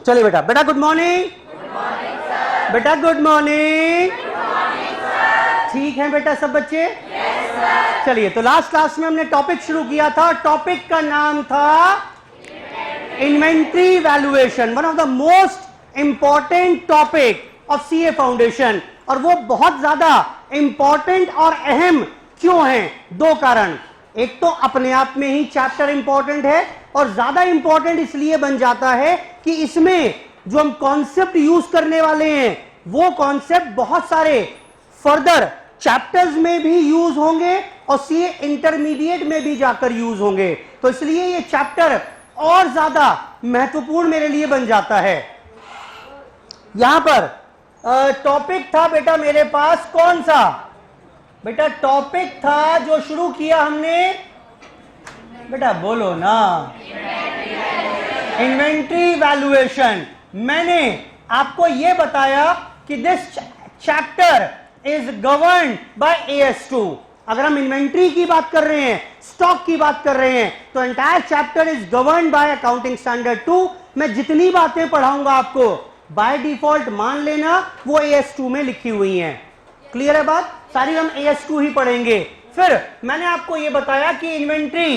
चलिए बेटा, बेटा गुड मॉर्निंग। बेटा गुड मॉर्निंग। ठीक है बेटा सब बच्चे? चलिए, तो लास्ट क्लास में हमने टॉपिक शुरू किया था। टॉपिक का नाम था inventory valuation, one of the most important topic of CA foundation. और वो बहुत ज्यादा इंपॉर्टेंट और अहम क्यों है? दो कारण। एक तो अपने आप में ही चैप्टर इंपॉर्टेंट है, और ज्यादा इंपॉर्टेंट इसलिए बन जाता है कि इसमें जो हम कॉन्सेप्ट यूज करने वाले हैं वो कॉन्सेप्ट बहुत सारे फर्दर चैप्टर्स में भी यूज होंगे और सीए इंटरमीडिएट में भी जाकर यूज होंगे। तो इसलिए ये चैप्टर और ज्यादा महत्वपूर्ण मेरे लिए बन जाता है। यहां पर टॉपिक था बेटा मेरे पास कौन सा? बेटा टॉपिक था जो शुरू किया हमने, बेटा बोलो ना, इन्वेंट्री वैल्यूएशन। मैंने आपको यह बताया कि this chapter is governed bye AS2। अगर हम इन्वेंट्री की बात कर रहे हैं, स्टॉक की बात कर रहे हैं, तो entire chapter is governed by accounting standard 2। मैं जितनी बातें पढ़ाऊंगा आपको बाय डिफॉल्ट मान लेना वो AS2 में लिखी हुई हैं। क्लियर है बात? सारी हम AS2 ही पढ़ेंगे। फिर मैंने आपको यह बताया कि इन्वेंट्री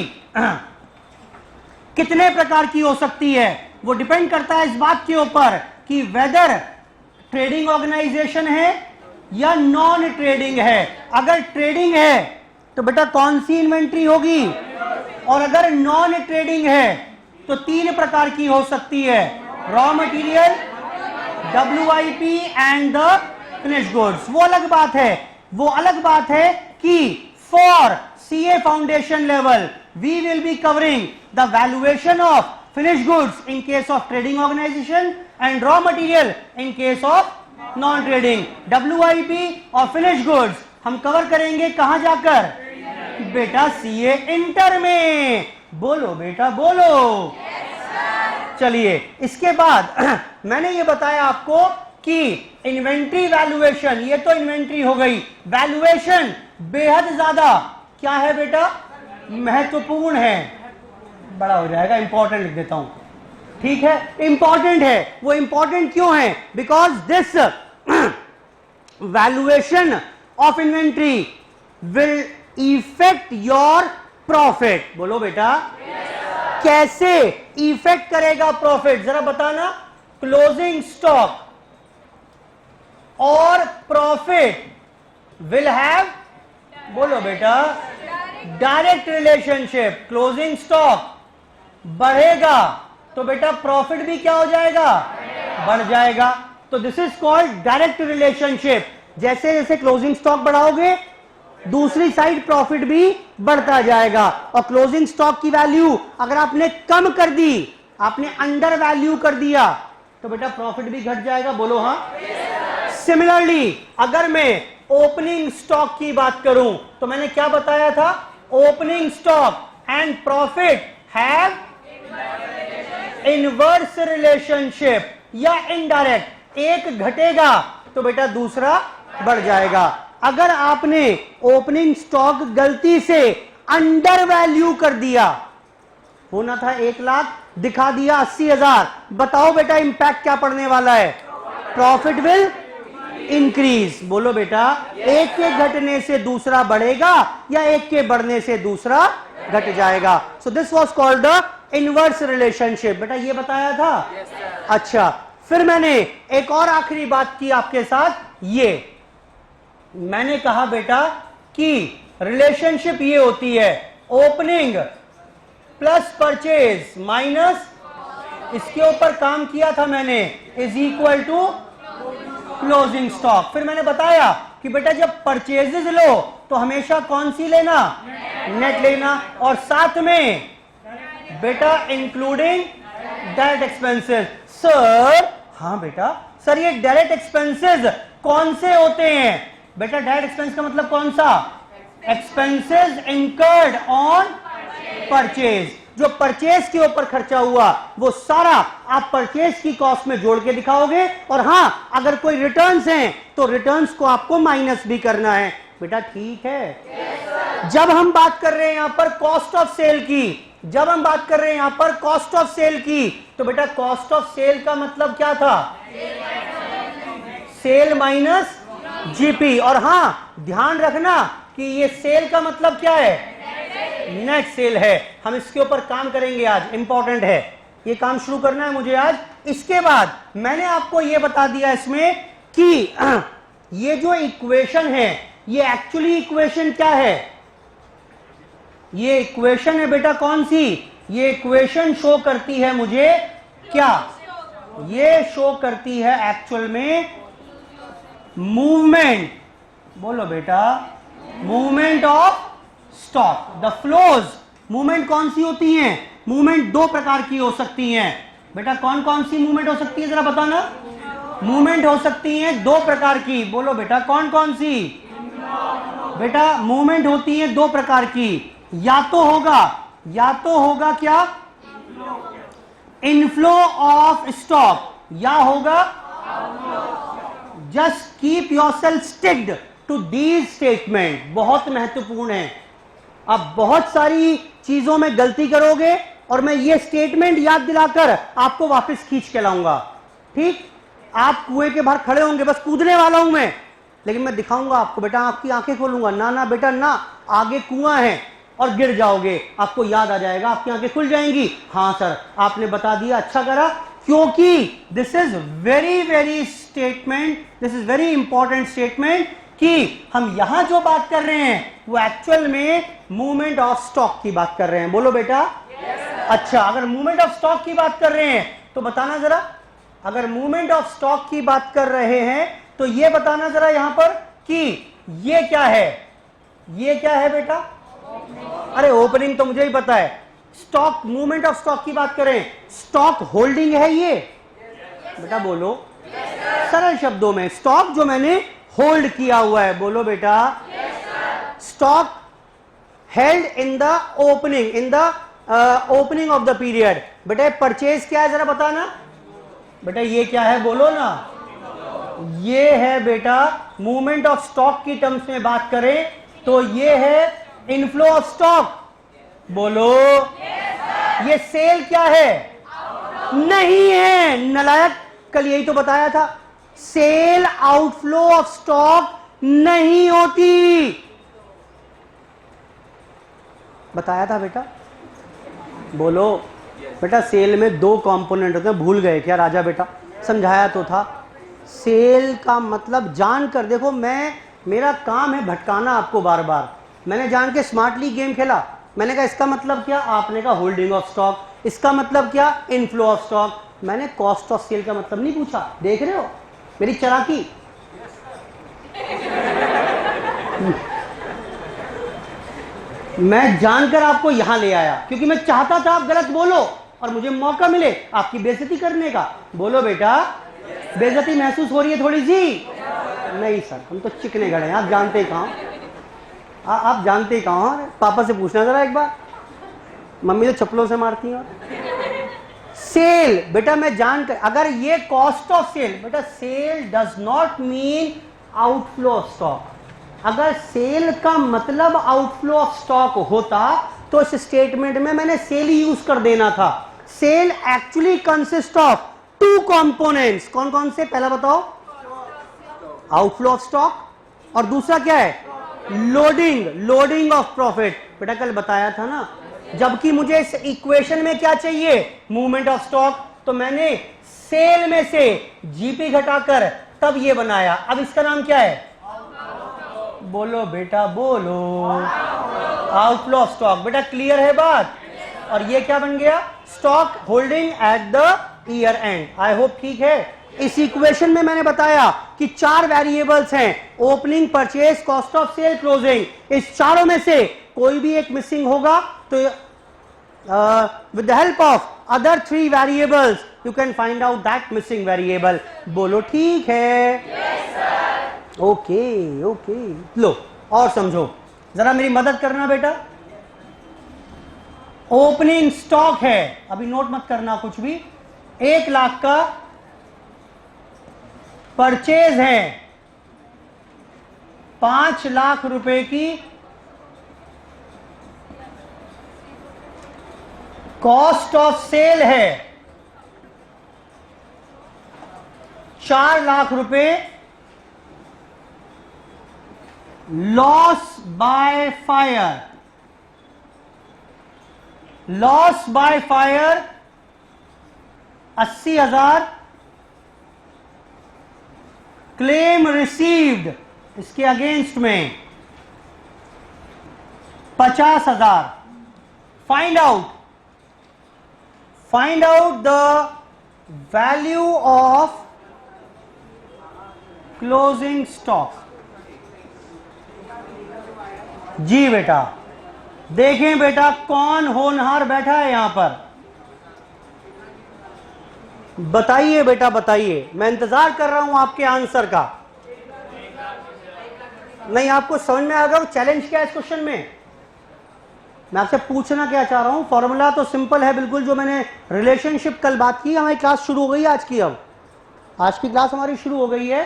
कितने प्रकार की हो सकती है। वो डिपेंड करता है इस बात के ऊपर कि वेदर ट्रेडिंग ऑर्गेनाइजेशन है या नॉन ट्रेडिंग है। अगर ट्रेडिंग है तो बेटा कौन सी इन्वेंट्री होगी, और अगर नॉन ट्रेडिंग है तो तीन प्रकार की हो सकती है, raw material, WIP and the finish goods. वो अलग बात है। वो अलग बात है कि for CA foundation level we will be covering the valuation of finished goods in case of trading organization and raw material in case of non trading। WIP और finished goods हम कवर करेंगे कहां जाकर? बेटा CA इंटर में। बोलो बेटा बोलो। चलिए, इसके बाद मैंने ये बताया आपको कि इन्वेंट्री वैल्यूएशन, ये तो इन्वेंट्री हो गई, वैल्यूएशन बेहद ज्यादा क्या है बेटा? महत्वपूर्ण है। बड़ा हो जाएगा, इंपॉर्टेंट लिख देता हूं, ठीक है? इंपॉर्टेंट है। वो इंपॉर्टेंट क्यों है? Because this valuation of inventory will effect your profit. बोलो बेटा। कैसे इफेक्ट करेगा प्रॉफिट? जरा बताना। क्लोजिंग स्टॉक और प्रॉफिट विल हैव, बोलो बेटा, डायरेक्ट रिलेशनशिप। क्लोजिंग स्टॉक बढ़ेगा तो बेटा प्रॉफिट भी क्या हो जाएगा? बढ़ जाएगा। तो this is called direct relationship. जैसे जैसे क्लोजिंग स्टॉक बढ़ाओगे दूसरी साइड प्रॉफिट भी बढ़ता जाएगा। और क्लोजिंग स्टॉक की वैल्यू अगर आपने कम कर दी, आपने अंडर वैल्यू कर दिया, तो बेटा प्रॉफिट भी घट जाएगा। बोलो हाँ। सिमिलरली अगर मैं ओपनिंग स्टॉक की बात करूं तो मैंने क्या बताया था? Opening stock and profit have inverse relationship या इनडायरेक्ट। एक घटेगा तो बेटा दूसरा बढ़ जाएगा। अगर आपने ओपनिंग स्टॉक गलती से अंडर वैल्यू कर दिया, होना था 1 लाख, दिखा दिया 80,000, बताओ बेटा इंपैक्ट क्या पड़ने वाला है? Profit will increase. बोलो बेटा, एक के घटने से दूसरा बढ़ेगा या एक के बढ़ने से दूसरा घट जाएगा। So this was called the inverse relationship. बेटा ये बताया था? अच्छा, फिर मैंने एक और आखिरी बात की आपके साथ। ये मैंने कहा बेटा कि रिलेशनशिप ये होती है ओपनिंग प्लस परचेज माइनस, इसके ऊपर काम किया था मैंने, is equal to closing stock. फिर मैंने बताया कि बेटा जब परचेजेस लो तो हमेशा कौन सी लेना? नेट लेना, और साथ में बेटा इंक्लूडिंग डायरेक्ट एक्सपेंसेस। सर, हाँ बेटा सर, ये डायरेक्ट एक्सपेंसेस कौन से होते हैं? बेटा डायरेक्ट एक्सपेंस का मतलब कौन सा? Expenses incurred on purchase. जो परचेज के ऊपर खर्चा हुआ वो सारा आप परचेज की कॉस्ट में जोड़ के दिखाओगे। और हां, अगर कोई रिटर्न्स हैं तो रिटर्न्स को आपको माइनस भी करना है। बेटा ठीक है? जब हम बात कर रहे हैं यहां पर कॉस्ट ऑफ सेल की, जब हम बात कर रहे हैं यहां पर कॉस्ट ऑफ सेल की, तो बेटा कॉस्ट ऑफ सेल का मतलब क्या था? Sale minus GP. और हां, ध्यान रखना कि ये सेल का मतलब क्या है? नेट सेल है। हम इसके ऊपर काम करेंगे आज, इंपॉर्टेंट है, ये काम शुरू करना है मुझे आज। इसके बाद मैंने आपको ये बता दिया इसमें कि ये जो इक्वेशन है, ये एक्चुअली इक्वेशन क्या है? ये इक्वेशन है बेटा कौन सी? ये इक्वेशन शो करती है मुझे क्या? ये शो करती है एक्चुअल में मूवमेंट, बोलो बेटा, movement of stock. The flows, movement कौन सी होती है? मूवमेंट दो प्रकार की हो सकती हैं बेटा। कौन कौन सी मूवमेंट हो सकती है जरा बताना? मूवमेंट हो सकती है दो प्रकार की, बोलो बेटा कौन कौन सी? बेटा मूवमेंट होती है दो प्रकार की, या तो होगा क्या? इनफ्लो ऑफ स्टॉक, या होगा just keep yourself sticked to these statement. बहुत महत्वपूर्ण है। अब बहुत सारी चीजों में गलती करोगे और मैं ये स्टेटमेंट याद दिलाकर आपको वापस खींच के लाऊंगा। ठीक, आप कुएं के बाहर खड़े होंगे, बस कूदने वाला हूं मैं, लेकिन मैं दिखाऊंगा आपको बेटा, आपकी आंखें खोलूंगा, ना ना बेटा ना, आगे कुआं है और गिर जाओगे, आपको याद आ जाएगा, आपकी आंखें खुल जाएंगी। हाँ सर आपने बता दिया, अच्छा करा, क्योंकि this is very statement, this is very important statement कि हम यहां जो बात कर रहे हैं वो एक्चुअल में मूवमेंट ऑफ स्टॉक की बात कर रहे हैं। बोलो बेटा अच्छा, अगर मूवमेंट ऑफ स्टॉक की बात कर रहे हैं तो बताना जरा, अगर मूवमेंट ऑफ स्टॉक की बात कर रहे हैं तो ये बताना जरा यहां पर कि ये क्या है? ये क्या है बेटा? अरे ओपनिंग तो मुझे ही पता है। स्टॉक, मूवमेंट ऑफ स्टॉक की बात करें, स्टॉक होल्डिंग है ये बेटा, बोलो सरल शब्दों में, स्टॉक जो मैंने होल्ड किया हुआ है, बोलो बेटा stock held in the opening of the period. बेटा परचेज क्या है जरा बताना बेटा, ये क्या है बोलो ना? ये है बेटा मूवमेंट ऑफ स्टॉक की टर्म्स में बात करें तो ये है इनफ्लो ऑफ स्टॉक, बोलो ये सेल क्या है? नहीं है नलायक, कल यही तो बताया था, सेल आउटफ्लो ऑफ स्टॉक नहीं होती, बताया था बेटा। बोलो बेटा सेल में दो कंपोनेंट होते हैं, भूल गए क्या राजा बेटा? समझाया तो था। सेल का मतलब जानकर, देखो मेरा काम है भटकाना आपको बार बार। मैंने जान के स्मार्टली गेम खेला, मैंने कहा इसका मतलब क्या, आपने कहा होल्डिंग ऑफ स्टॉक, इसका मतलब क्या, इनफ्लो ऑफ स्टॉक। मैंने कॉस्ट ऑफ सेल का मतलब नहीं पूछा, देख रहे हो मेरी चालाकी? मैं जानकर आपको यहां ले आया क्योंकि मैं चाहता था आप गलत बोलो और मुझे मौका मिले आपकी बेइज्जती करने का। बोलो बेटा बेइज्जती महसूस हो रही है थोड़ी सी? नहीं सर हम तो चिकने गड़े हैं, आप जानते कहां, आप जानते कहां, पापा से पूछना जरा एक बार, मम्मी तो चप्पलों से मारती हैं। सेल बेटा मैं जानकर, अगर ये कॉस्ट ऑफ सेल, बेटा sale does not mean outflow of stock. अगर सेल का मतलब आउटफ्लो ऑफ स्टॉक होता तो इस स्टेटमेंट में मैंने सेल ही यूज कर देना था। Sale actually consist of two components, कौन कौन से पहला बताओ? आउटफ्लो ऑफ स्टॉक और दूसरा क्या है? Loading of profit. बेटा कल बताया था ना, जबकि मुझे इस इक्वेशन में क्या चाहिए? मूवमेंट ऑफ स्टॉक, तो मैंने सेल में से जीपी घटाकर तब ये बनाया। अब इसका नाम क्या है? बोलो बेटा बोलो, आउटफ्लो ऑफ स्टॉक। बेटा क्लियर है बात? और ये क्या बन गया? Stock holding at the year and. I hope ठीक है। इस इक्वेशन में मैंने बताया कि चार वेरिएबल्स हैं, opening, purchase, cost of sale, closing. इस चारों में से कोई भी एक मिसिंग होगा तो with the help of other three variables you can find out that missing variable. बोलो ठीक है? yes, sir. ओके लो और समझो जरा, मेरी मदद करना बेटा। ओपनिंग स्टॉक है, अभी नोट मत करना कुछ भी, 1 लाख का परचेज है, 5 लाख रुपए की कॉस्ट ऑफ सेल है 4 लाख रुपए, loss by fire, loss by fire 80,000, claim received इसके अगेंस्ट में 50,000। Find out the value of closing stock. जी बेटा, देखें बेटा कौन होनहार बैठा है यहां पर, बताइए बेटा बताइए, मैं इंतजार कर रहा हूं आपके आंसर का। नहीं, आपको समझ में आ गया चैलेंज क्या है इस क्वेश्चन में? मैं आपसे पूछना क्या चाह रहा हूं, फॉर्मूला तो सिंपल है बिल्कुल, जो मैंने रिलेशनशिप कल बात की। हमारी क्लास शुरू हो गई है आज की, अब आज की क्लास हमारी शुरू हो गई है।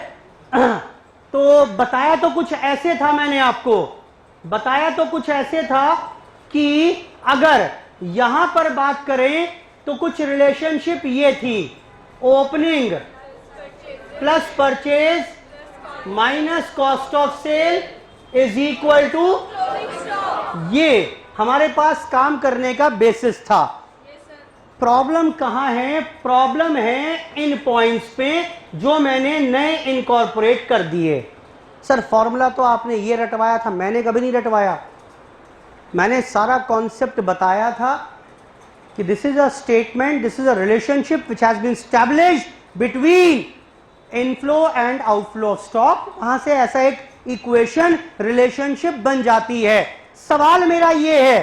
तो बताया तो कुछ ऐसे था, मैंने आपको बताया तो कुछ ऐसे था कि अगर यहां पर बात करें तो कुछ रिलेशनशिप ये थी, opening plus purchase minus cost of sale is equal to, ये हमारे पास काम करने का बेसिस था। प्रॉब्लम कहां है? प्रॉब्लम है इन पॉइंट्स पे जो मैंने नए इनकॉर्पोरेट कर दिए। सर फॉर्मूला तो आपने ये रटवाया था, मैंने कभी नहीं रटवाया। मैंने सारा कॉन्सेप्ट बताया था कि this is a statement, this is a relationship which has been established between inflow and outflow of stock. वहां से ऐसा एक इक्वेशन रिलेशनशिप बन जाती है। सवाल मेरा ये है,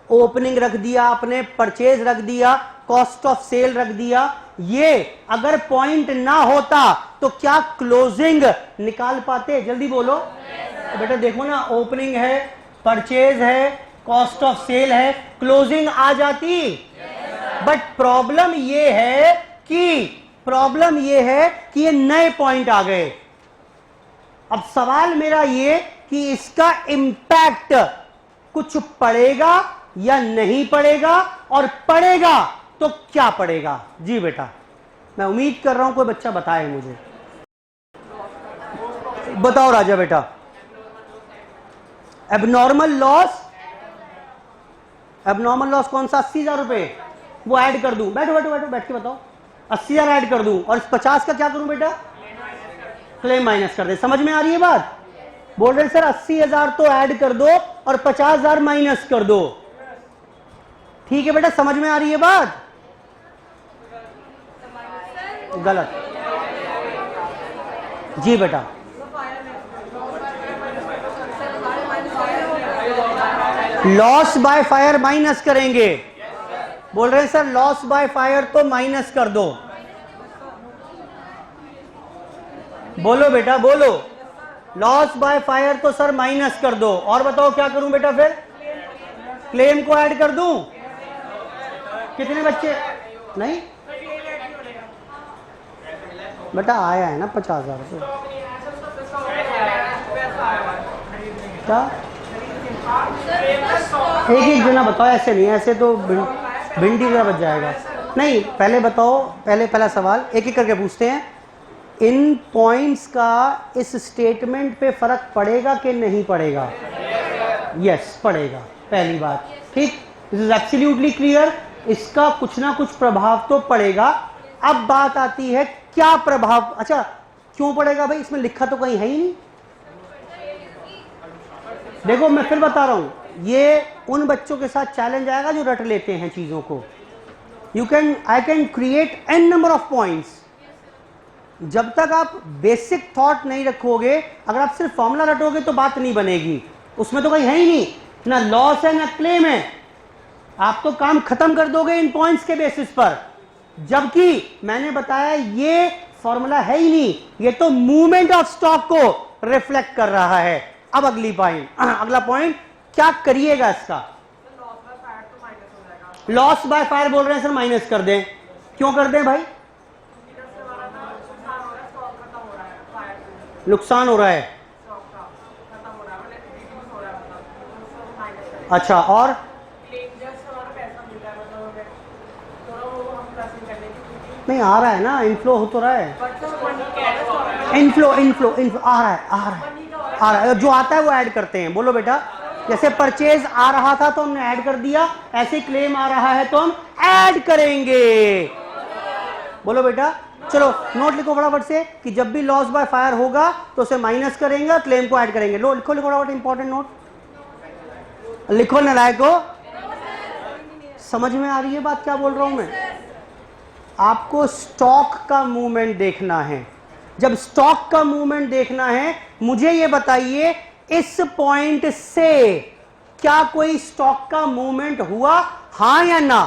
ओपनिंग रख दिया आपने, परचेज रख दिया, कॉस्ट ऑफ सेल रख दिया, ये अगर पॉइंट ना होता तो क्या क्लोजिंग निकाल पाते? जल्दी बोलो। तो बेटा देखो ना, ओपनिंग है, परचेज है, कॉस्ट ऑफ सेल है, क्लोजिंग आ जाती। बट प्रॉब्लम ये है कि ये नए पॉइंट आ गए। अब सवाल मेरा ये कि इसका इंपैक्ट कुछ पड़ेगा या नहीं पड़ेगा, और पड़ेगा तो क्या पड़ेगा? जी बेटा, मैं उम्मीद कर रहा हूं कोई बच्चा बताए मुझे। बताओ राजा बेटा। एबनॉर्मल लॉस, एबनॉर्मल लॉस कौन सा? 80,000 रुपए, वो ऐड कर दूं? बैठो बैठो बैठो, बैठ के बताओ। 80,000 ऐड कर दूं और इस 50 का क्या करूं बेटा? क्लेम माइनस कर दे। समझ में आ रही है बात? बोल रहे सर 80,000 तो ऐड कर दो और 50,000 माइनस कर दो। ठीक है बेटा, समझ में आ रही है बात? गलत। जी बेटा, लॉस बाय फायर माइनस करेंगे। बोल रहे हैं सर लॉस बाय फायर तो माइनस कर दो। बोलो बेटा बोलो, लॉस बाय फायर तो सर माइनस कर दो। और बताओ क्या करूं बेटा? फिर क्लेम को ऐड कर दूं? कितने बच्चे? नहीं बेटा, आया है ना 50,000 रुपये। क्या एक जना बताओ, ऐसे नहीं, ऐसे तो भिंडी का बच जाएगा। नहीं, पहले बताओ, पहला सवाल एक एक करके पूछते हैं। इन पॉइंट्स का इस स्टेटमेंट पे फर्क पड़ेगा कि नहीं पड़ेगा? यस पड़ेगा, पहली बात। ठीक, दिस इज एब्सोल्युटली क्लियर। इसका कुछ ना कुछ प्रभाव तो पड़ेगा। अब बात आती है क्या प्रभाव? अच्छा क्यों पड़ेगा भाई? इसमें लिखा तो कहीं है ही नहीं। देखो मैं फिर बता रहा हूं, ये उन बच्चों के साथ चैलेंज आएगा जो रट लेते हैं चीजों को। I can create an number of points. जब तक आप बेसिक थॉट नहीं रखोगे, अगर आप सिर्फ फॉर्मूला रटोगे तो बात नहीं बनेगी। उसमें तो कहीं है ही नहीं, ना लॉस है ना क्लेम है। आप तो काम खत्म कर दोगे इन पॉइंट्स के बेसिस पर, जबकि मैंने बताया ये फॉर्मूला है ही नहीं, ये तो मूवमेंट ऑफ स्टॉक को रिफ्लेक्ट कर रहा है। अब अगला पॉइंट क्या करिएगा इसका? लॉस बाय फायर बोल रहे हैं सर माइनस कर दें। क्यों कर दें भाई? नुकसान हो रहा है। अच्छा, और नहीं आ रहा है ना, इनफ्लो हो तो रहा है, इनफ्लो इनफ्लो इनफ्लो आ रहा है, आ रहा है, आ रहा है, जो आता है वो ऐड करते हैं। बोलो बेटा, जैसे परचेज आ रहा था तो हमने ऐड कर दिया, ऐसे क्लेम आ रहा है तो हम ऐड करेंगे। बोलो बेटा, चलो नोट लिखो फटाफट से कि जब भी लॉस बाय फायर होगा तो उसे माइनस करेंगे, क्लेम को ऐड करेंगे। लो लिखो लिखो फटाफट, इंपॉर्टेंट नोट लिखो नालायको। समझ में आ रही है बात क्या बोल रहा हूं मैं? आपको स्टॉक का मूवमेंट देखना है। जब स्टॉक का मूवमेंट देखना है, मुझे ये बताइए इस पॉइंट से क्या कोई स्टॉक का मूवमेंट हुआ, हां या ना?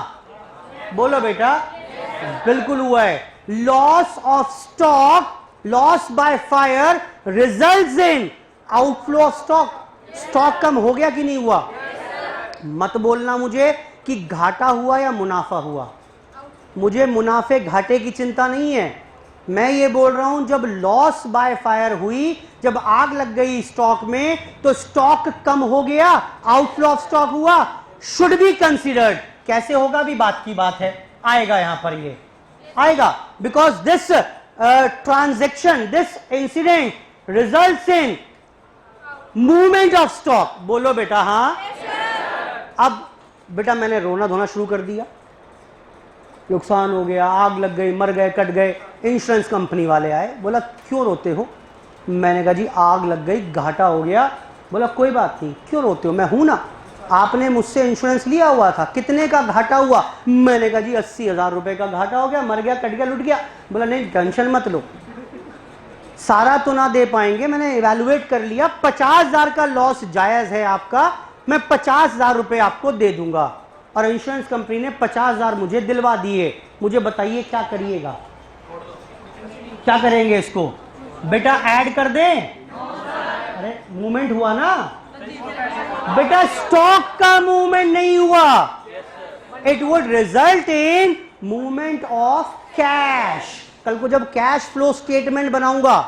बोलो बेटा, बिल्कुल हुआ है। Loss of stock, loss by fire results in outflow of stock. Stock कम हो गया कि नहीं हुआ? मत बोलना मुझे कि घाटा हुआ या मुनाफा हुआ, मुझे मुनाफे घाटे की चिंता नहीं है। मैं ये बोल रहा हूं जब लॉस बाय फायर हुई, जब आग लग गई स्टॉक में, तो स्टॉक कम हो गया, आउटफ्लो ऑफ स्टॉक हुआ, शुड बी कंसीडर्ड। कैसे होगा भी बात की बात है, आएगा यहां पर, ये आएगा, because this transaction, this incident results in movement of stock. बोलो बेटा हाँ। अब बेटा मैंने रोना धोना शुरू कर दिया, नुकसान हो गया, आग लग गई, मर गए, कट गए। इंश्योरेंस कंपनी वाले आए, बोला क्यों रोते हो? मैंने कहा जी आग लग गई, घाटा हो गया। बोला कोई बात नहीं, क्यों रोते हो? मैं हूं ना, आपने मुझसे इंश्योरेंस लिया हुआ था, कितने का घाटा हुआ? मैंने कहा जी 80,000 रुपए का घाटा हो गया, मर गया, कट गया, लुट गया। बोला नहीं टेंशन मत लो, सारा तो ना दे पाएंगे, मैंने इवैल्यूएट कर लिया, 50,000 का लॉस जायज है आपका, मैं 50,000 रुपए आपको दे दूंगा। और इंश्योरेंस कंपनी ने 50,000 मुझे दिलवा दिए। मुझे बताइए क्या करिएगा, क्या करेंगे इसको? बेटा ऐड कर दें? अरे मूवमेंट हुआ ना बेटा, स्टॉक का मूवमेंट नहीं हुआ, it would result in movement of cash. कल को जब कैश फ्लो स्टेटमेंट बनाऊंगा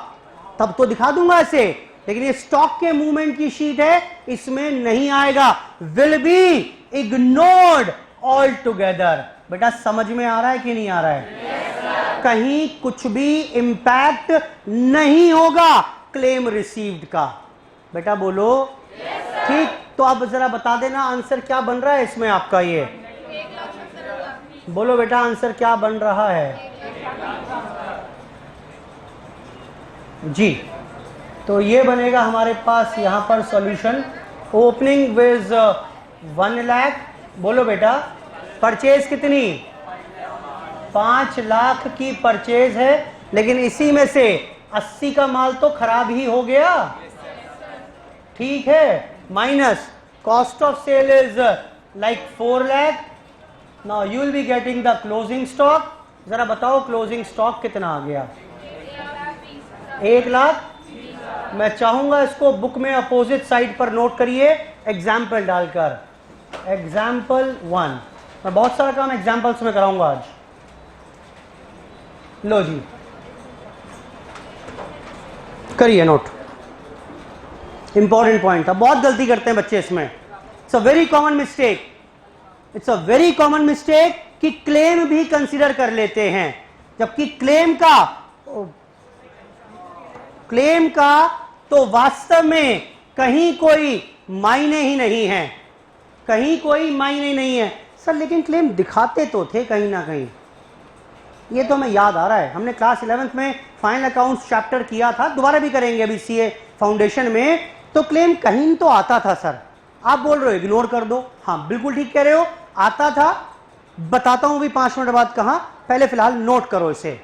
तब तो दिखा दूंगा ऐसे, लेकिन ये स्टॉक के मूवमेंट की शीट है, इसमें नहीं आएगा, will be ignored all together. बेटा समझ में आ रहा है कि नहीं आ रहा है? yes, कहीं कुछ भी इंपैक्ट नहीं होगा क्लेम रिसीव्ड का। बेटा बोलो yes, ठीक। तो अब जरा बता देना आंसर क्या बन रहा है इसमें आपका, ये बोलो बेटा आंसर क्या बन रहा है जी? तो ये बनेगा हमारे पास यहां पर सॉल्यूशन, ओपनिंग विज 1 लाख। बोलो बेटा परचेज कितनी? 5 लाख की परचेज है, लेकिन इसी में से 80 का माल तो खराब ही हो गया, ठीक है, minus cost of sale is like 4 lakh. Now you will be getting the closing stock. जरा बताओ क्लोजिंग स्टॉक कितना आ गया? 1 लाख। मैं चाहूंगा इसको बुक में अपोजिट साइड पर नोट करिए, एग्जाम्पल डालकर, एग्जाम्पल 1। मैं बहुत सारा काम एग्जाम्पल्स में कराऊंगा आज। लो जी करिए नोट, इंपॉर्टेंट पॉइंट था, बहुत गलती करते हैं बच्चे इसमें। It's a very common mistake, it's a very common mistake कि क्लेम भी कंसीडर कर लेते हैं, जबकि क्लेम का तो वास्तव में कहीं कोई मायने ही नहीं है, कहीं कोई मायने नहीं है सर। लेकिन क्लेम दिखाते तो थे कहीं ना कहीं, ये तो हमें याद आ रहा है, हमने क्लास 11th में फाइनल अकाउंट्स चैप्टर किया था, दोबारा भी करेंगे अभी सीए फाउंडेशन में। तो क्लेम कहीं तो आता था सर, आप बोल रहे हो इग्नोर कर दो, हाँ बिल्कुल ठीक कह रहे हो, आता था। बताता हूं अभी 5 मिनट बाद कहां, पहले फिलहाल नोट करो इसे,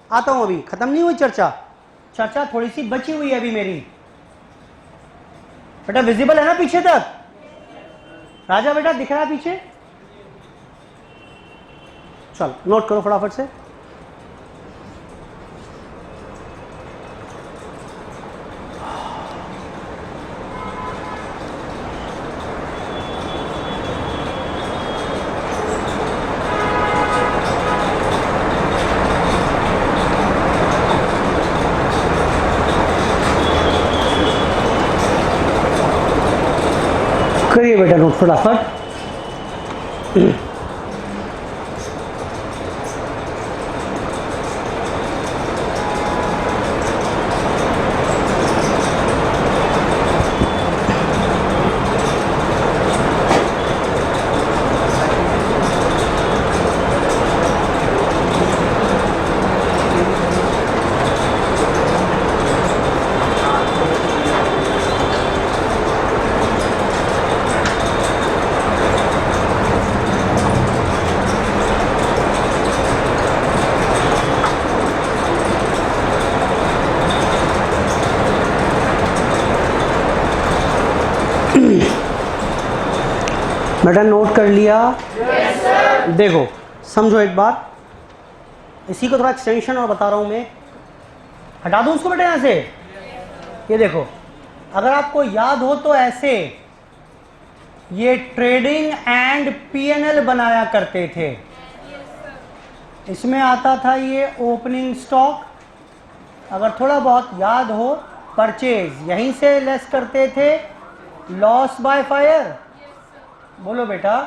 आता हूं, अभी खत्म नहीं हुई चर्चा, चर्चा थोड़ी सी बची हुई है अभी मेरी। बेटा विजिबल है ना पीछे तक? राजा बेटा दिख रहा है पीछे? चल नोट करो फटाफट से। करिए बेटा नोट फटाफट। बेटा नोट कर लिया? yes, sir. देखो समझो एक बात, इसी को थोड़ा एक्सटेंशन और बता रहा हूं मैं, हटा दूं उसको बेटा यहां से? ये देखो, अगर आपको याद हो तो ऐसे ये ट्रेडिंग एंड पीएनएल बनाया करते थे। इसमें आता था ये ओपनिंग स्टॉक, अगर थोड़ा बहुत याद हो परचेज यहीं से लेस करते थे, लॉस बाय फायर, बोलो बेटा।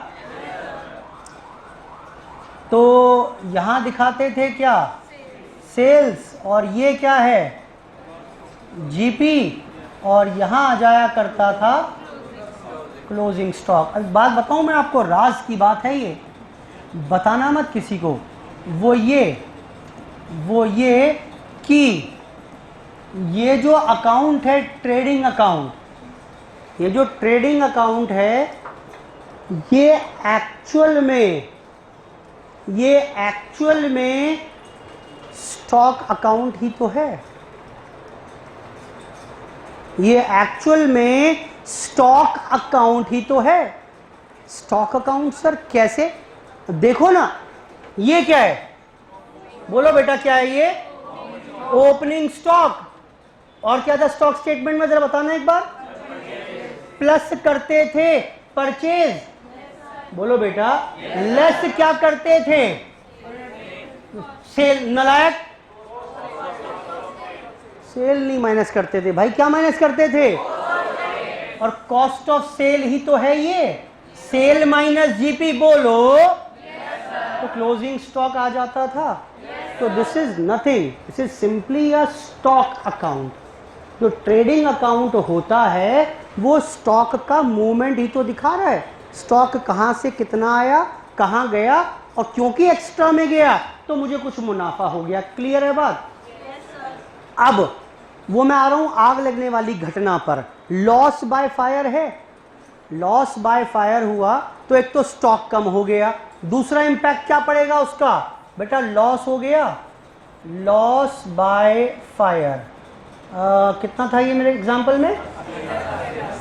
तो यहां दिखाते थे क्या? सेल्स, और ये क्या है? जीपी, और यहां आ जाया करता था क्लोजिंग स्टॉक। अब बात बताऊं मैं आपको, राज की बात है ये, बताना मत किसी को। वो ये कि ये जो अकाउंट है ट्रेडिंग अकाउंट, ये जो ट्रेडिंग अकाउंट है ये एक्चुअल में स्टॉक अकाउंट ही तो है। ये एक्चुअल में स्टॉक अकाउंट ही तो है। स्टॉक अकाउंट सर कैसे? देखो ना, ये क्या है? बोलो बेटा क्या है ये? Opening stock. और क्या था स्टॉक स्टेटमेंट में, जरा बताना एक बार। प्लस करते थे परचेज, बोलो बेटा। लेस क्या करते थे? सेल। नलायक, सेल नहीं माइनस करते थे भाई, क्या माइनस करते थे? और कॉस्ट ऑफ सेल ही तो है ये, सेल माइनस जीपी, बोलो। तो क्लोजिंग स्टॉक आ जाता था। तो this is nothing, this is simply a stock account. जो ट्रेडिंग अकाउंट होता है वो स्टॉक का मूवमेंट ही तो दिखा रहा है, स्टॉक कहां से कितना आया, कहां गया, और क्योंकि एक्स्ट्रा में गया तो मुझे कुछ मुनाफा हो गया। क्लियर है बात? अब वो मैं आ रहा हूं आग लगने वाली घटना पर। लॉस बाय फायर है, लॉस बाय फायर हुआ तो एक तो स्टॉक कम हो गया, दूसरा इंपैक्ट क्या पड़ेगा उसका? बेटा लॉस हो गया, लॉस बाय फायर। कितना था ये मेरे एग्जांपल में?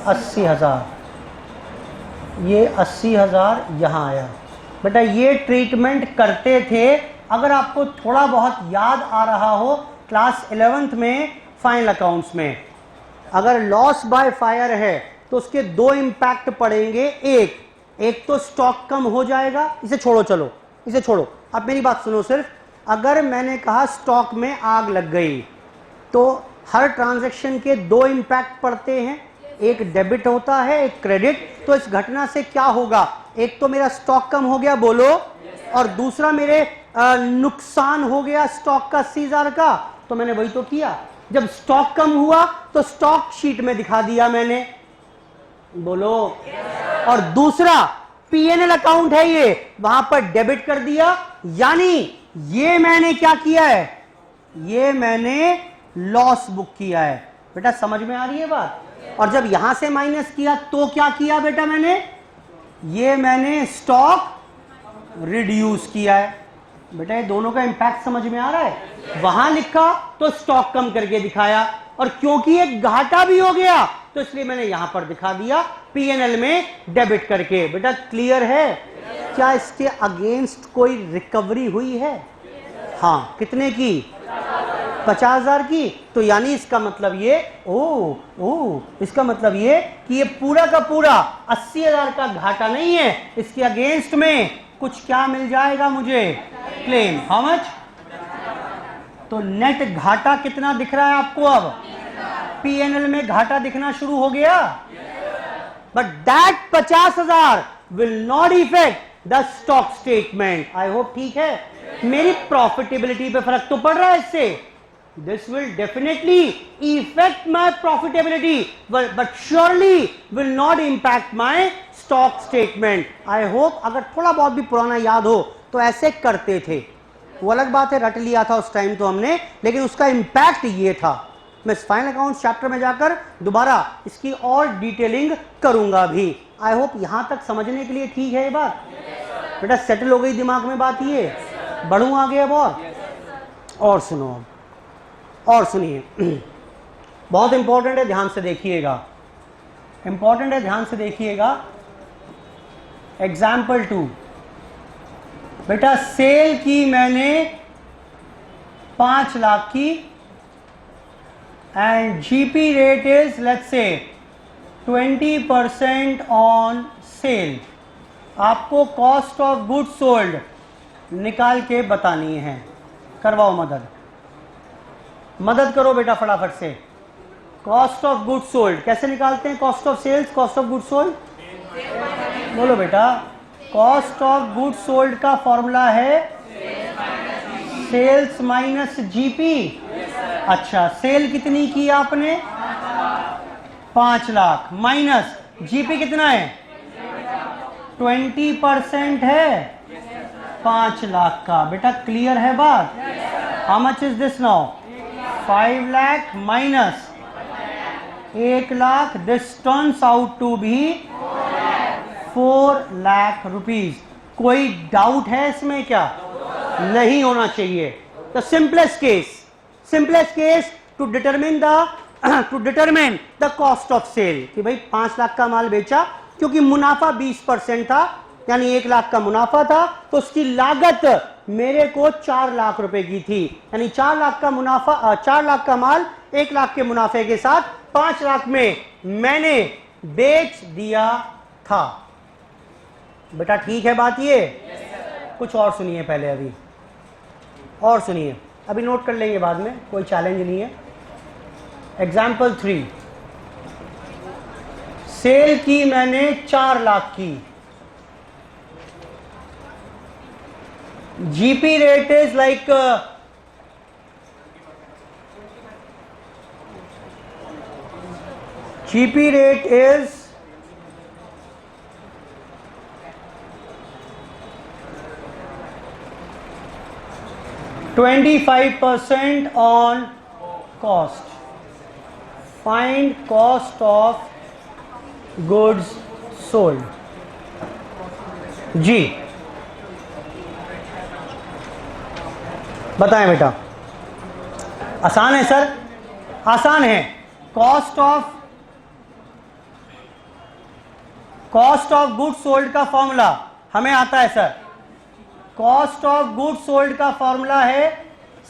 80,000। ये 80,000 यहां आया। बेटा ये ट्रीटमेंट करते थे, अगर आपको थोड़ा बहुत याद आ रहा हो क्लास 11th में फाइनल अकाउंट्स में, अगर लॉस बाय फायर है तो उसके दो इंपैक्ट पड़ेंगे। एक तो स्टॉक कम हो जाएगा, इसे छोड़ो, चलो इसे छोड़ो, अब मेरी बात सुनो सिर्फ। अगर मैंने कहा स्टॉक में आग लग गई तो हर ट्रांजैक्शन के दो इंपैक्ट पड़ते हैं, एक डेबिट होता है, एक क्रेडिट। तो इस घटना से क्या होगा? एक तो मेरा स्टॉक कम हो गया, बोलो, और दूसरा मेरे नुकसान हो गया स्टॉक का 80,000 का। तो मैंने वही तो किया, जब स्टॉक कम हुआ तो स्टॉक शीट में दिखा दिया मैंने, बोलो। और दूसरा पीएनएल अकाउंट है ये, वहां पर डेबिट कर दिया, यानी ये मैंने क्या किया है? ये मैंने लॉस बुक किया है। बेटा समझ में आ रही है बात? और जब यहां से माइनस किया तो क्या किया बेटा मैंने? ये मैंने स्टॉक रिड्यूस किया है। बेटा ये दोनों का इंपैक्ट समझ में आ रहा है? वहां लिखा तो स्टॉक कम करके दिखाया, और क्योंकि एक घाटा भी हो गया तो इसलिए मैंने यहां पर दिखा दिया पीएनएल में डेबिट करके। बेटा क्लियर है? क्या इसके अगेंस्ट कोई रिकवरी हुई है? हाँ, कितने की? 50,000 की। तो यानी इसका मतलब ये, इसका मतलब ये कि ये पूरा का पूरा 80,000 का घाटा नहीं है, इसके अगेंस्ट में कुछ क्या मिल जाएगा मुझे? क्लेम। How much? तो नेट घाटा कितना दिख रहा है आपको? अब पीएनएल में घाटा दिखना शुरू हो गया। But that 50,000 will not effect the stock statement. I hope ठीक है? मेरी प्रॉफिटेबिलिटी पे फर्क तो पड़ रहा है इससे। This will definitely effect my profitability but surely will not impact my stock statement. I hope अगर थोड़ा बहुत भी पुराना याद हो तो ऐसे करते थे। वो अलग बात है, रट लिया था उस टाइम तो हमने, लेकिन उसका इंपैक्ट ये था। मैं फाइनल अकाउंट चैप्टर में जाकर दोबारा इसकी और डिटेलिंग करूंगा भी। आई होप यहां तक समझने के लिए ठीक है ये बात? बेटा सेटल हो गई दिमाग में बात? ये बढ़ूं आगे अब और सुनो, और सुनिए, बहुत इंपॉर्टेंट है, ध्यान से देखिएगा, इंपॉर्टेंट है, ध्यान से देखिएगा। एग्जाम्पल 2, बेटा सेल की मैंने 5 लाख की and GP rate is let's say 20% on cell. आपको कॉस्ट ऑफ गुड्स सोल्ड निकाल के बतानी है। करवाओ मदद करो बेटा फटाफट से। कॉस्ट ऑफ गुड्स सोल्ड कैसे निकालते हैं? Cost of sales, cost of goods sold, बोलो बेटा। कॉस्ट ऑफ गुड्स सोल्ड का फॉर्मूला है सेल्स माइनस जीपी। अच्छा, सेल कितनी की आपने? 5 लाख माइनस जीपी कितना है? 20% है 5 लाख का। बेटा क्लियर है बात? How much is this now? 5 lakh minus 1 lakh, this turns out to be 4 lakh rupees. कोई डाउट है इसमें क्या? नहीं होना चाहिए। The simplest case to determine the cost of sale कि भाई 5 लाख का माल बेचा, क्योंकि मुनाफा 20% था, यानी 1 लाख का मुनाफा था, तो उसकी लागत मेरे को 4 लाख रुपए की थी। यानी 4 लाख का मुनाफा, 4 लाख का माल 1 लाख के मुनाफे के साथ 5 लाख में मैंने बेच दिया था। बेटा ठीक है बात ये? कुछ और सुनिए पहले, अभी और सुनिए, अभी नोट कर लेंगे बाद में, कोई चैलेंज नहीं है। एग्जाम्पल 3, सेल की मैंने 4 लाख की, GP rate is like GP rate is 25% on cost. Find cost of goods sold. जी बताएं बेटा। आसान है सर, आसान है। कॉस्ट ऑफ गुड्स सोल्ड का फॉर्मूला हमें आता है sir. Cost of goods sold का फॉर्मूला है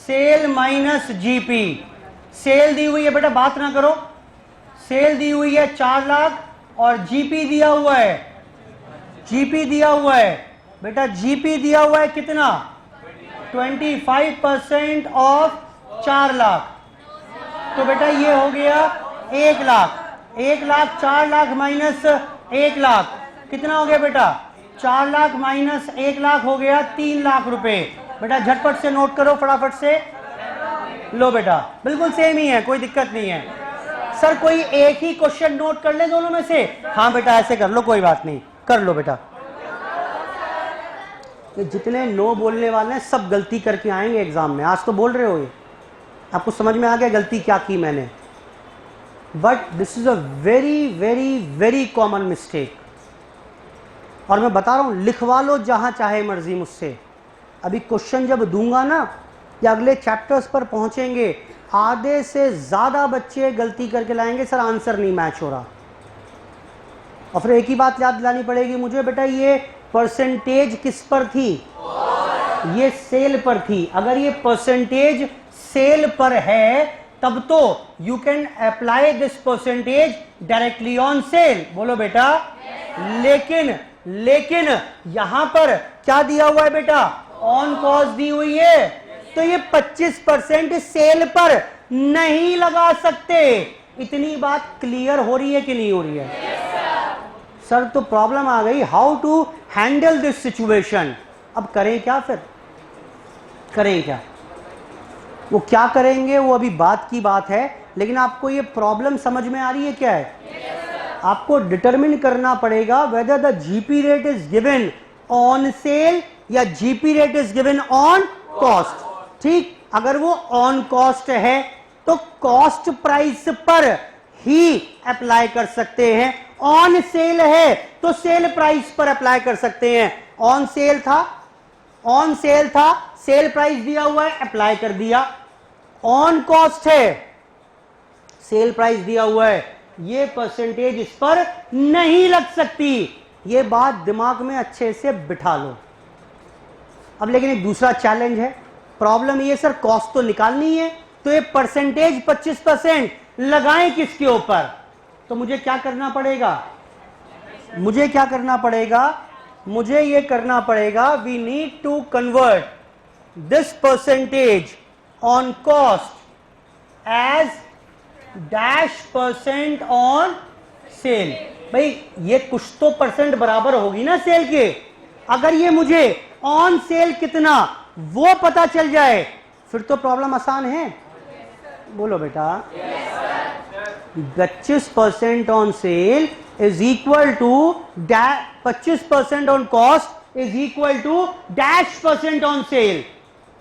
सेल माइनस जीपी। सेल दी हुई है बेटा, बात ना करो, सेल दी हुई है 4 लाख और जीपी दिया हुआ है, बेटा जीपी दिया हुआ है कितना? 25% ऑफ 4 लाख। तो बेटा ये हो गया 1 लाख। 1 लाख 4 लाख माइनस 1 लाख कितना हो गया बेटा? 4 लाख माइनस 1 लाख हो गया 3 लाख रुपए। बेटा झटपट से नोट करो फटाफट से। लो बेटा बिल्कुल सेम ही है, कोई दिक्कत नहीं है। सर कोई एक ही क्वेश्चन नोट कर ले दोनों में से? हाँ बेटा ऐसे कर लो, कोई बात नहीं, कर लो बेटा। ये जितने नो बोलने वाले हैं सब गलती करके आएंगे एग्जाम में। आज तो बोल रहे हो, ये आपको समझ में आ गया गलती क्या की मैंने। But this is a very very very common mistake, और मैं बता रहा हूं लिखवा लो जहां चाहे मर्जी मुझसे। अभी क्वेश्चन जब दूंगा ना या अगले चैप्टर्स पर पहुंचेंगे, आधे से ज्यादा बच्चे गलती करके लाएंगे सर आंसर नहीं मैच हो रहा। और फिर एक ही बात याद दिलानी पड़ेगी मुझे, बेटा ये परसेंटेज किस पर थी? ये सेल पर थी। अगर ये परसेंटेज सेल पर है तब तो you can apply this percentage directly on sale. बोलो बेटा। लेकिन यहां पर क्या दिया हुआ है बेटा? ऑन कॉस्ट दी हुई है, तो ये 25% सेल पर नहीं लगा सकते। इतनी बात क्लियर हो रही है कि नहीं हो रही है? सर तो प्रॉब्लम आ गई, how to handle this situation. अब करें क्या? फिर करें क्या? वो क्या करेंगे वो अभी बात की बात है, लेकिन आपको ये प्रॉब्लम समझ में आ रही है क्या है? आपको डिटरमिन करना पड़ेगा whether the GP rate is given on sale या GP rate is given on cost. ठीक, अगर वो ऑन कॉस्ट है तो कॉस्ट प्राइस पर ही अप्लाई कर सकते हैं, ऑन सेल है तो सेल प्राइस पर अप्लाई कर सकते हैं। ऑन सेल था, सेल प्राइस दिया हुआ है, अप्लाई कर दिया। ऑन कॉस्ट है, सेल प्राइस दिया हुआ है, ये परसेंटेज इस पर नहीं लग सकती। ये बात दिमाग में अच्छे से बिठा लो। अब लेकिन एक दूसरा चैलेंज है, प्रॉब्लम ये सर कॉस्ट तो निकालनी है, तो ये परसेंटेज 25% लगाएं किसके ऊपर? तो मुझे क्या करना पड़ेगा? मुझे क्या करना पड़ेगा? मुझे ये करना पड़ेगा, we need to convert this percentage on cost as -% on sale. भाई ये कुछ तो परसेंट बराबर होगी ना सेल के। अगर ये मुझे ऑन सेल कितना वो पता चल जाए फिर तो प्रॉब्लम आसान है। बोलो बेटा। 25% on sale is equal to 25% on cost is equal to -% on sale.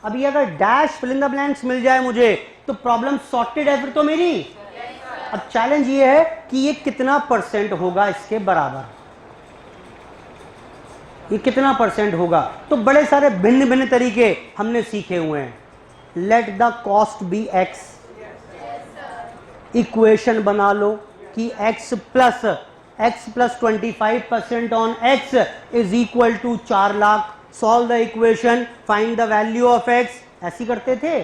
अभी अगर dash fill in the blanks मिल जाए मुझे तो प्रॉब्लम सॉर्टेड है फिर तो मेरी। अब चैलेंज ये है कि ये कितना परसेंट होगा इसके बराबर, ये कितना परसेंट होगा। तो बड़े सारे भिन्न भिन्न तरीके हमने सीखे हुए हैं। Let the cost be x, equation बना लो कि x plus 25% on x is equal to 4 lakh. Solve the equation, find the value of x। ऐसी करते थे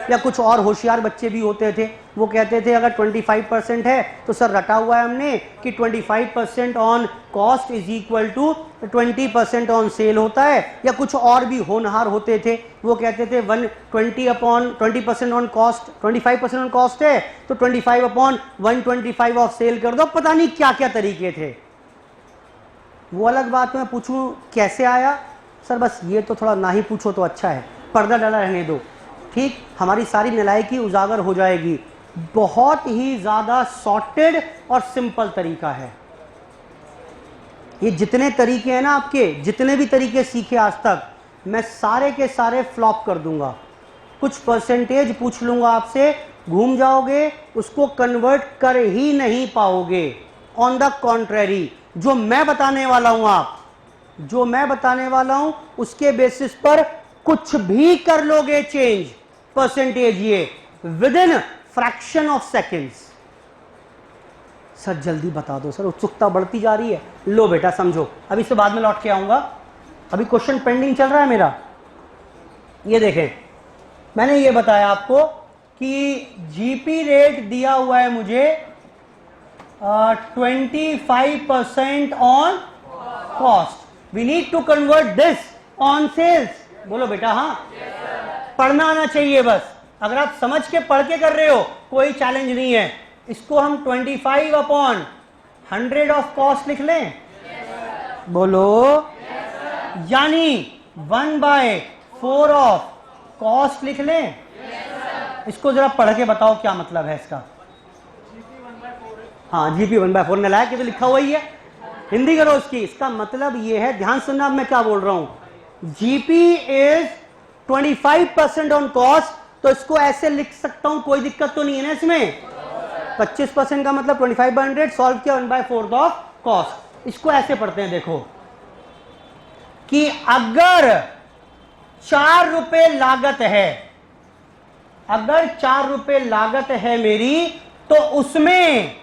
या कुछ और होशियार बच्चे भी होते थे, वो कहते थे अगर 25% है तो सर रटा हुआ है हमने कि 25% on cost is equal to 20% on sale होता है। या कुछ और भी होनहार होते थे, वो कहते थे 20% ऑन कॉस्ट, 25% ऑन कॉस्ट है तो 25/125 ऑफ सेल कर दो। पता नहीं क्या क्या तरीके थे। वो अलग बात, मैं पूछूं कैसे आया सर, बस ये तो थोड़ा ना ही पूछो तो अच्छा है, पर्दा डाला रहने दो, ठीक। हमारी सारी नालायकी उजागर हो जाएगी। बहुत ही ज्यादा सॉर्टेड और सिंपल तरीका है ये। जितने तरीके हैं ना आपके, जितने भी तरीके सीखे आज तक, मैं सारे के सारे फ्लॉप कर दूंगा। कुछ परसेंटेज पूछ लूंगा आपसे, घूम जाओगे, उसको कन्वर्ट कर ही नहीं पाओगे। ऑन द कॉन्ट्रेरी, जो मैं बताने वाला हूं, आप जो मैं बताने वाला हूं उसके बेसिस पर कुछ भी कर लोगे चेंज परसेंटेज, ये with in fraction of seconds. Sir जल्दी बता दो सर, उत्सुकता बढ़ती जा रही है। लो बेटा समझो, अभी से बाद में लौट के आऊंगा, अभी क्वेश्चन पेंडिंग चल रहा है मेरा। ये देखें, मैंने ये बताया आपको कि जीपी रेट दिया हुआ है मुझे 25% on cost. We need to convert this on sales. बोलो बेटा हाँ। पढ़ना आना चाहिए बस। अगर आप समझ के पढ़ के कर रहे हो कोई चैलेंज नहीं है। इसको हम 25/100 ऑफ कॉस्ट लिख लें। बोलो यानी 1/4 ऑफ कॉस्ट लिख लें। इसको जरा पढ़ के बताओ क्या मतलब है इसका। हाँ जीपी 1/4 नालायक, ये तो लिखा हुआ ही है, हिंदी करो उसकी। इसका मतलब ये है, ध्यान सुनना अब मैं क्या बोल रहा हूं। जीपी इज 25% ऑन कॉस्ट, तो इसको ऐसे लिख सकता हूं, कोई दिक्कत तो नहीं है ना इसमें। 25% का मतलब 25/100, सॉल्व किया 1/4 ऑफ कॉस्ट। इसको ऐसे पढ़ते हैं, देखो कि अगर 4 रुपए लागत है, अगर 4 रुपए लागत है मेरी, तो उसमें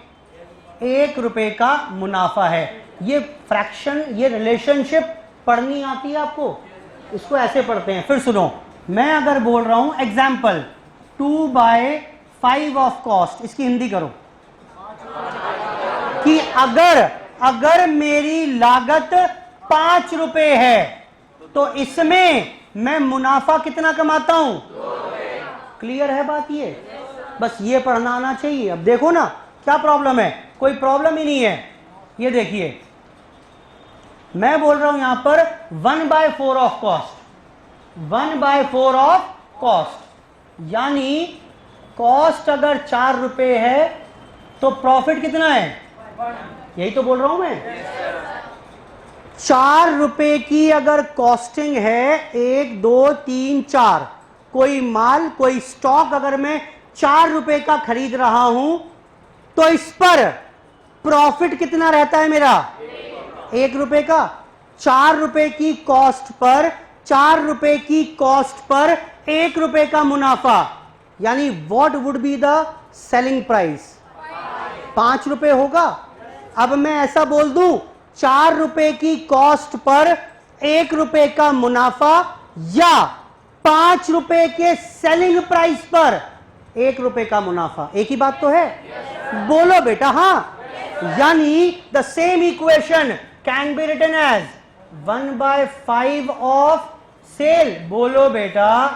1 रुपए का मुनाफा है। ये फ्रैक्शन, ये रिलेशनशिप पढ़नी आती है आपको, इसको ऐसे पढ़ते हैं। फिर सुनो, मैं अगर बोल रहा हूं एग्जाम्पल 2/5 ऑफ कॉस्ट, इसकी हिंदी करो कि अगर मेरी लागत 5 रुपए है तो इसमें मैं मुनाफा कितना कमाता हूं? क्लियर है बात ये? बस ये पढ़ना आना चाहिए। अब देखो ना क्या प्रॉब्लम है, कोई प्रॉब्लम ही नहीं है। ये देखिए, मैं बोल रहा हूं यहां पर 1/4 ऑफ कॉस्ट, 1/4 ऑफ कॉस्ट, यानी कॉस्ट अगर 4 रुपए है तो प्रॉफिट कितना है? यही तो बोल रहा हूं मैं। 4 रुपए की अगर कॉस्टिंग है, 1 2 3 4, कोई माल, कोई स्टॉक अगर मैं 4 रुपए का खरीद रहा हूं तो इस पर प्रॉफिट कितना रहता है मेरा? 1 रुपए का। 4 रुपए की कॉस्ट पर, 4 रुपए की कॉस्ट पर 1 रुपए का मुनाफा, यानी what would be the selling price? 5 रुपए होगा। अब मैं ऐसा बोल दूं ₹4 की कॉस्ट पर ₹1 का मुनाफा या ₹5 के सेलिंग प्राइस पर ₹1 का मुनाफा, एक ही बात तो है? बोलो बेटा हाँ। यानी the same equation can be written as 1/5 of sale. बोलो बेटा,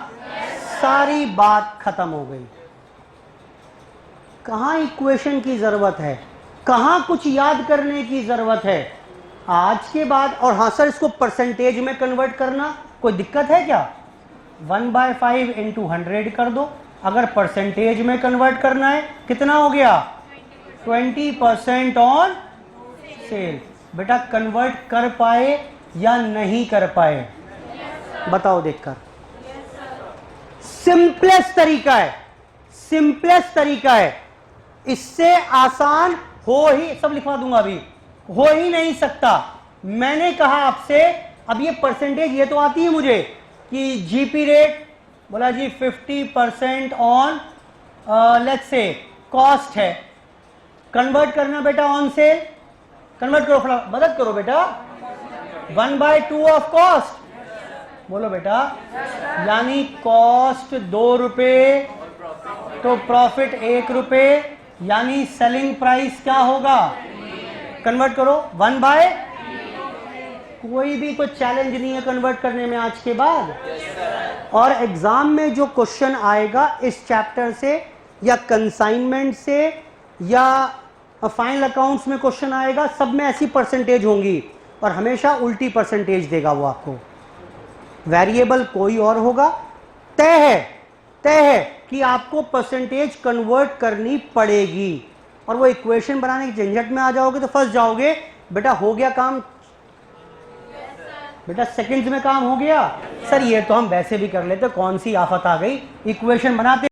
सारी बात खत्म हो गई। कहां इक्वेशन की जरूरत है, कहां कुछ याद करने की जरूरत है आज के बाद? और हां सर, इसको परसेंटेज में कन्वर्ट करना कोई दिक्कत है क्या? 1/5 इंटू 100 कर दो। अगर परसेंटेज में कन्वर्ट करना है कितना हो गया? 20% ऑन सेल। बेटा कन्वर्ट कर पाए या नहीं कर पाए? बताओ देखकर। सिंपलेस्ट तरीका है, सिंपलेस्ट तरीका है। इससे आसान हो ही, सब लिखवा दूंगा अभी, हो ही नहीं सकता। मैंने कहा आपसे, अब ये परसेंटेज ये तो आती है मुझे कि जीपी रेट बोला जी 50% ऑन लेट्स से कॉस्ट है। कन्वर्ट करना बेटा ऑन सेल, कन्वर्ट करो, मदद करो बेटा। 1/2 ऑफ कॉस्ट। बोलो बेटा, यानी कॉस्ट ₹2 तो प्रॉफिट ₹1, यानी सेलिंग प्राइस क्या होगा? कन्वर्ट करो 1/, कोई भी कोई चैलेंज नहीं है कन्वर्ट करने में आज के बाद। और एग्जाम में जो क्वेश्चन आएगा इस चैप्टर से या कंसाइनमेंट से या फाइनल अकाउंट्स में क्वेश्चन आएगा, सब में ऐसी परसेंटेज होंगी और हमेशा उल्टी परसेंटेज देगा वो आपको। वेरिएबल कोई और होगा। तय है कि आपको परसेंटेज कन्वर्ट करनी पड़ेगी और वो इक्वेशन बनाने की झंझट में आ जाओगे तो फंस जाओगे। बेटा हो गया काम, बेटा सेकंड्स में काम हो गया। सर ये तो हम वैसे भी कर लेते, कौन सी आफत आ गई, इक्वेशन बनाते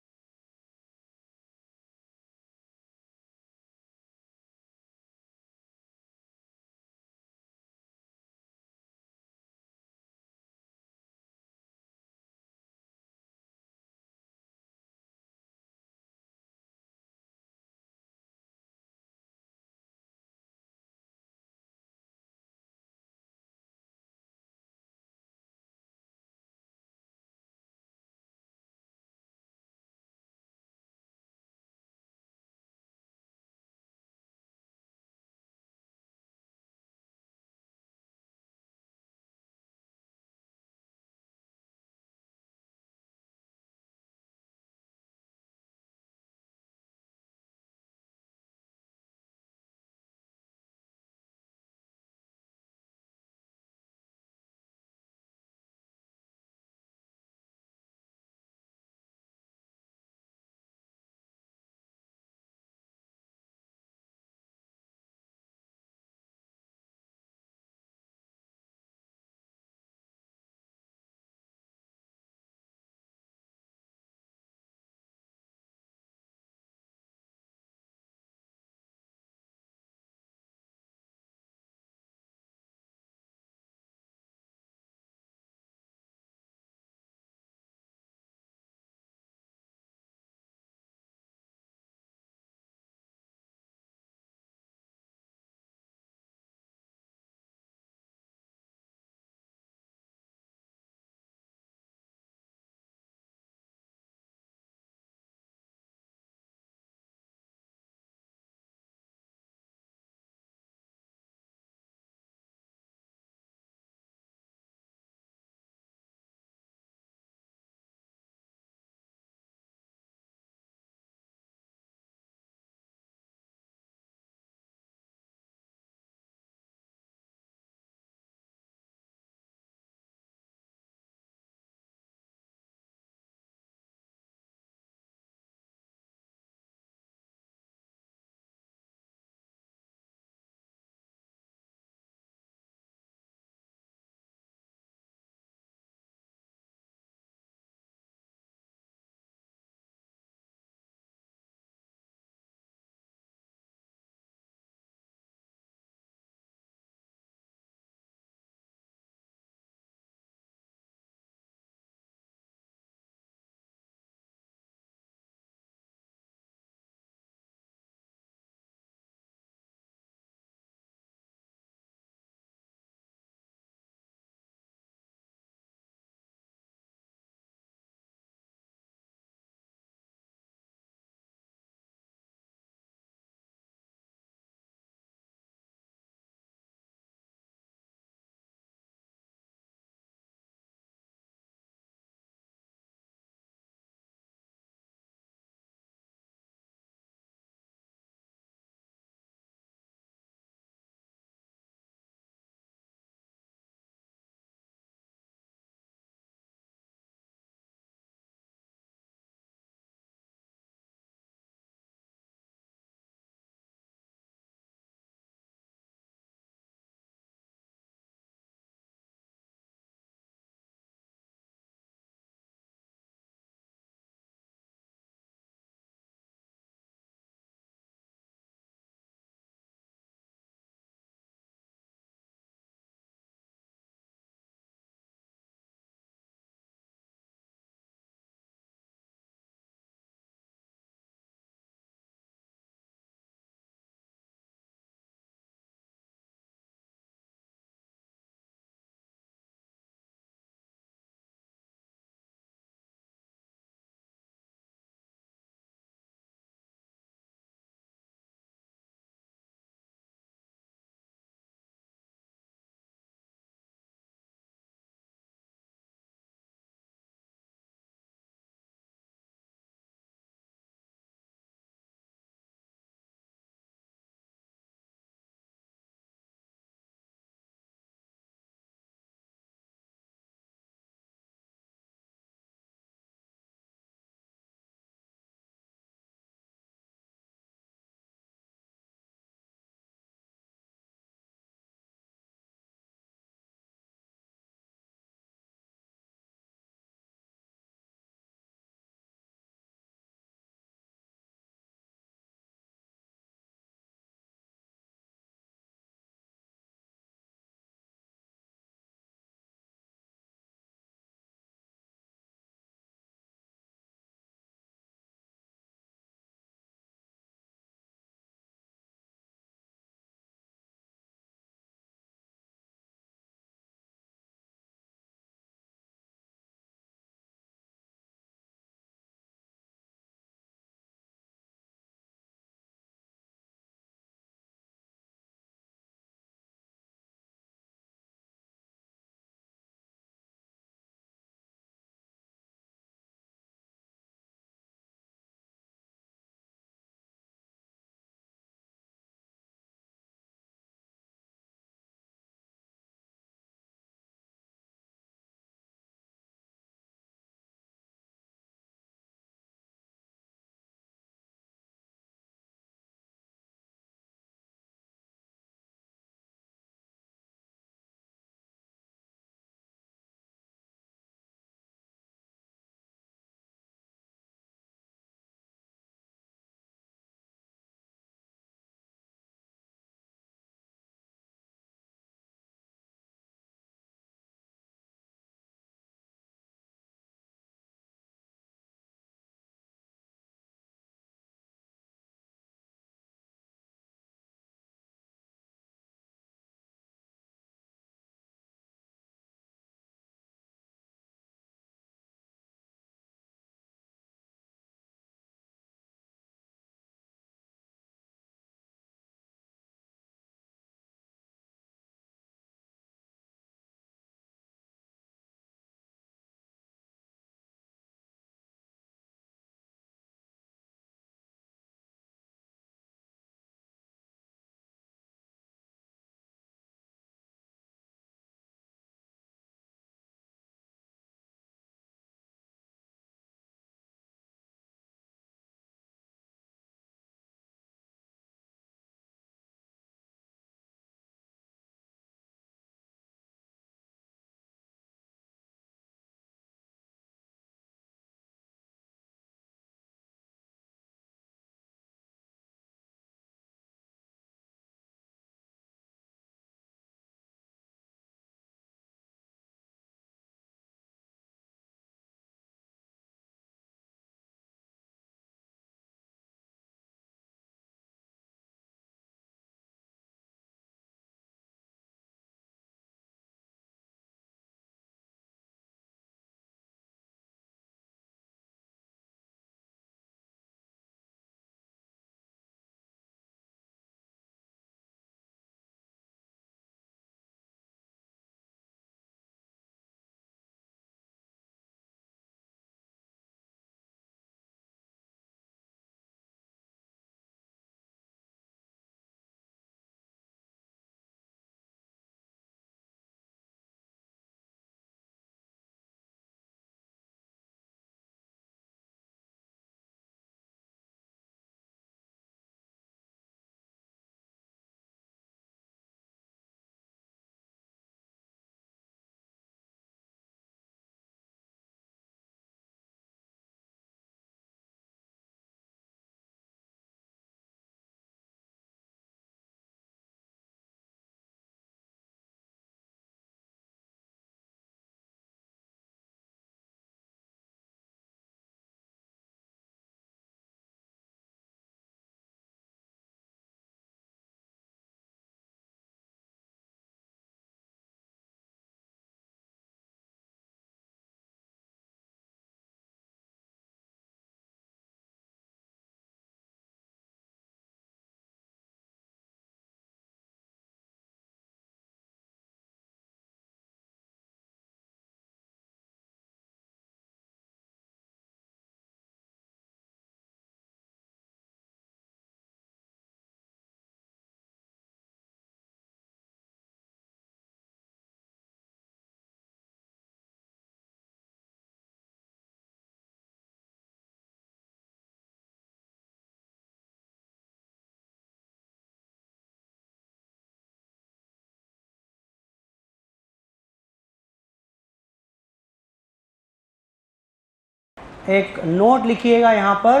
एक नोट लिखिएगा यहाँ पर,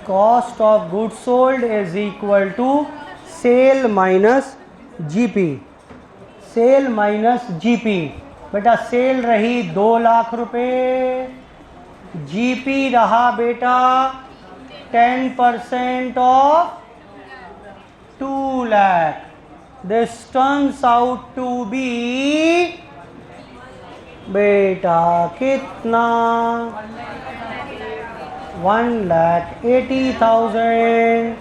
cost of goods sold is equal to sale minus GP, sale minus GP. बेटा सेल रही 2 लाख रुपए, जीपी रहा बेटा 10% of 2 lakh। This turns out to be बेटा कितना, 1,80,000।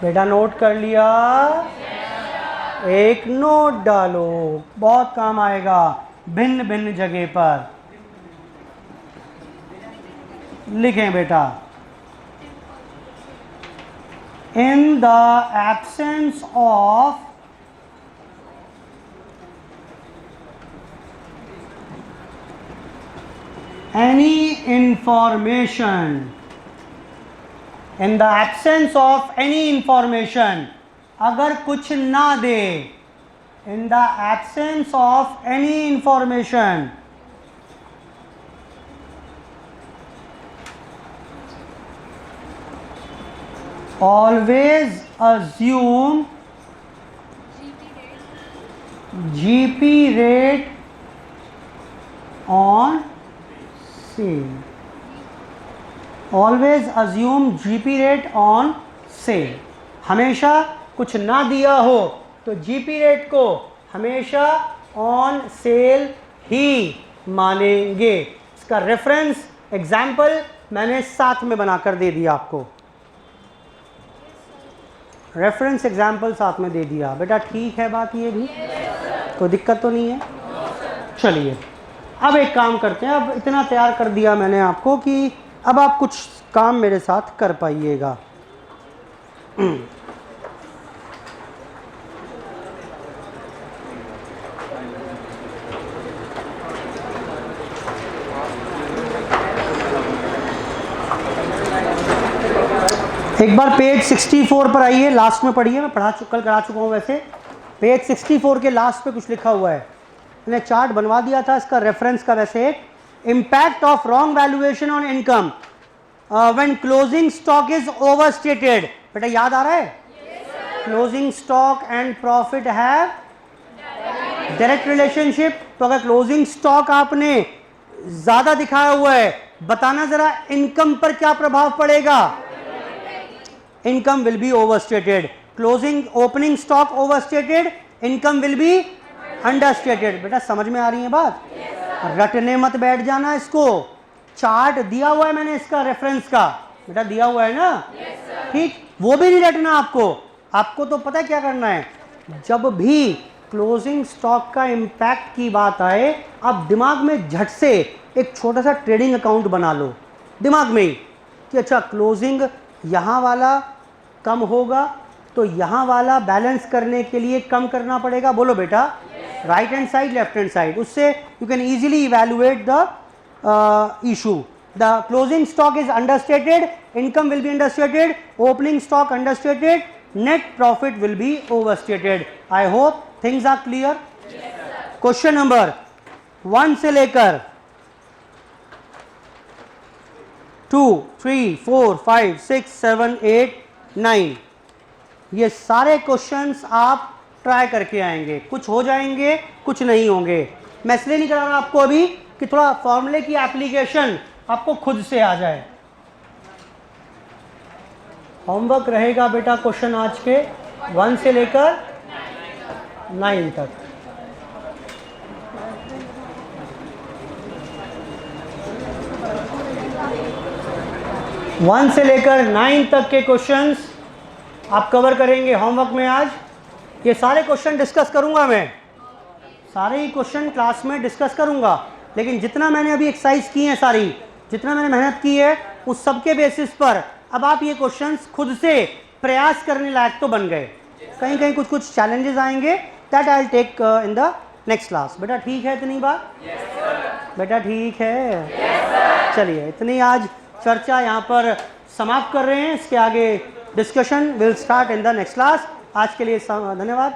बेटा नोट कर लिया, एक नोट डालो, बहुत काम आएगा भिन्न भिन्न जगह पर। लिखें बेटा, in the absence of any information, in the absence of any information, अगर कुछ ना दे, in the absence of any information, always assume GP rate on sale, always assume GP rate on sale। हमेशा कुछ ना दिया हो तो GP रेट को हमेशा ऑन सेल ही मानेंगे। इसका रेफरेंस एग्जाम्पल मैंने साथ में बनाकर दे दिया आपको, रेफरेंस एग्जाम्पल साथ में दे दिया। बेटा ठीक है बात, ये भी कोई दिक्कत तो नहीं है। चलिए अब एक काम करते हैं, अब इतना तैयार कर दिया मैंने आपको कि अब आप कुछ काम मेरे साथ कर पाइएगा। एक बार पेज 64 पर आइए, लास्ट में पढ़िए, मैं कल करा चुका हूँ वैसे। पेज 64 के लास्ट पे कुछ लिखा हुआ है, मैंने चार्ट बनवा दिया था इसका रेफरेंस का। वैसे impact of wrong valuation on income when closing stock is overstated. बेटा याद आ रहा है? Closing stock and profit have direct relationship. तो अगर क्लोजिंग स्टॉक आपने ज्यादा दिखाया हुआ है, बताना जरा इनकम पर क्या प्रभाव पड़ेगा। Income will be overstated. Closing opening stock overstated, income will be understated. बेटा समझ में आ रही है बात? रटने मत बैठ जाना इसको, चार्ट दिया हुआ है मैंने इसका रेफरेंस का, बेटा दिया हुआ है ना? ठीक, वो भी नहीं रटना आपको। आपको तो पता है क्या करना है, जब भी क्लोजिंग स्टॉक का इंपैक्ट की बात आए, आप दिमाग में झट से एक छोटा सा ट्रेडिंग अकाउंट बना लो दिमाग में ही कि अच्छा क्लोजिंग यहाँ वाला कम होगा तो यहाँ वाला बैलेंस करने के लिए कम करना पड़ेगा। बोलो बेटा, right hand side left hand side, उससे you can easily evaluate the issue. The closing stock is understated, income will be understated, opening stock understated, net profit will be overstated. I hope things are clear. Question number 1 से लेकर 2, 3, 4, 5, 6, 7, 8, 9 ये सारे questions आप try करके आएंगे। कुछ हो जाएंगे, कुछ नहीं होंगे। मैं इसलिए नहीं करा रहा आपको अभी कि थोड़ा फॉर्मूले की एप्लीकेशन आपको खुद से आ जाए। होमवर्क रहेगा बेटा क्वेश्चन आज के 1 से लेकर 9 तक। वन से लेकर 9 तक के क्वेश्चंस आप कवर करेंगे होमवर्क में आज। ये सारे क्वेश्चन डिस्कस करूंगा मैं, सारे ही क्वेश्चन क्लास में डिस्कस करूंगा, लेकिन जितना मैंने अभी एक्सरसाइज की है सारी, जितना मैंने मेहनत की है, उस सब के बेसिस पर अब आप ये क्वेश्चंस खुद से प्रयास करने लायक तो बन गए। कहीं कहीं कुछ कुछ चैलेंजेस आएंगे, that I will take in the next class. बेटा ठीक है इतनी बात? बेटा ठीक है। चलिए इतनी आज चर्चा यहाँ पर समाप्त कर रहे हैं। इसके आगे discussion will start in the next class. आज के लिए धन्यवाद।